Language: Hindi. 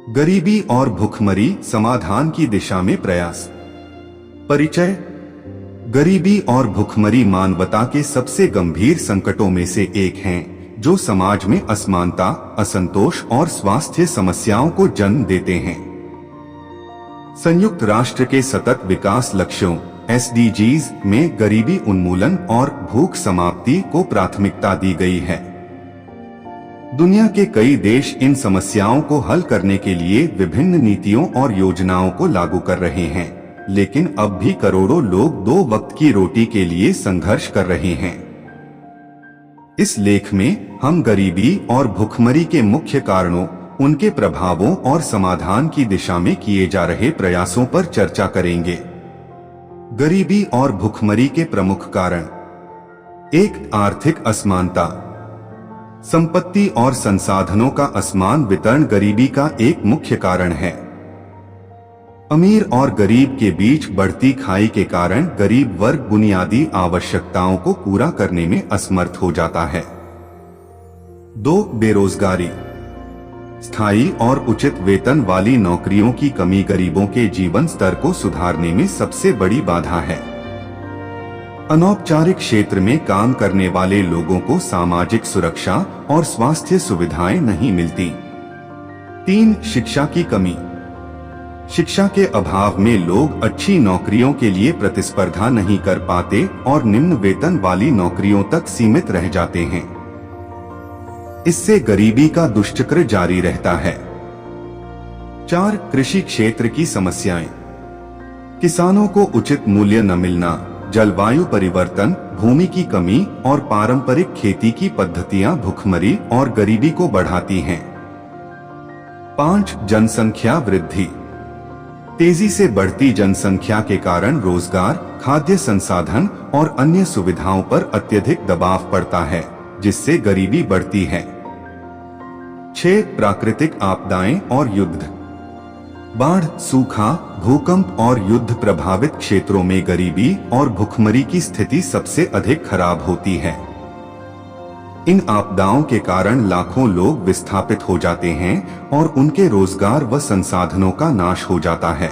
गरीबी और भुखमरी समाधान की दिशा में प्रयास। परिचय। गरीबी और भुखमरी मानवता के सबसे गंभीर संकटों में से एक हैं, जो समाज में असमानता, असंतोष और स्वास्थ्य समस्याओं को जन्म देते हैं। संयुक्त राष्ट्र के सतत विकास लक्ष्यों SDGs में गरीबी उन्मूलन और भूख समाप्ति को प्राथमिकता दी गई है। दुनिया के कई देश इन समस्याओं को हल करने के लिए विभिन्न नीतियों और योजनाओं को लागू कर रहे हैं, लेकिन अब भी करोड़ों लोग दो वक्त की रोटी के लिए संघर्ष कर रहे हैं। इस लेख में हम गरीबी और भुखमरी के मुख्य कारणों, उनके प्रभावों और समाधान की दिशा में किए जा रहे प्रयासों पर चर्चा करेंगे। गरीबी और भुखमरी के प्रमुख कारण। 1. आर्थिक असमानता। संपत्ति और संसाधनों का असमान वितरण गरीबी का एक मुख्य कारण है। अमीर और गरीब के बीच बढ़ती खाई के कारण गरीब वर्ग बुनियादी आवश्यकताओं को पूरा करने में असमर्थ हो जाता है। 2. बेरोजगारी। स्थायी और उचित वेतन वाली नौकरियों की कमी गरीबों के जीवन स्तर को सुधारने में सबसे बड़ी बाधा है। अनौपचारिक क्षेत्र में काम करने वाले लोगों को सामाजिक सुरक्षा और स्वास्थ्य सुविधाएं नहीं मिलती। 3. शिक्षा की कमी। शिक्षा के अभाव में लोग अच्छी नौकरियों के लिए प्रतिस्पर्धा नहीं कर पाते और निम्न वेतन वाली नौकरियों तक सीमित रह जाते हैं। इससे गरीबी का दुष्चक्र जारी रहता है। 4. कृषि क्षेत्र की समस्याएं। किसानों को उचित मूल्य न मिलना, जलवायु परिवर्तन, भूमि की कमी और पारंपरिक खेती की पद्धतियां भुखमरी और गरीबी को बढ़ाती हैं। 5. जनसंख्या वृद्धि। तेजी से बढ़ती जनसंख्या के कारण रोजगार, खाद्य संसाधन और अन्य सुविधाओं पर अत्यधिक दबाव पड़ता है, जिससे गरीबी बढ़ती है। 6. प्राकृतिक आपदाएं और युद्ध। बाढ़, सूखा, भूकंप और युद्ध प्रभावित क्षेत्रों में गरीबी और भुखमरी की स्थिति सबसे अधिक खराब होती है। इन आपदाओं के कारण लाखों लोग विस्थापित हो जाते हैं और उनके रोजगार व संसाधनों का नाश हो जाता है।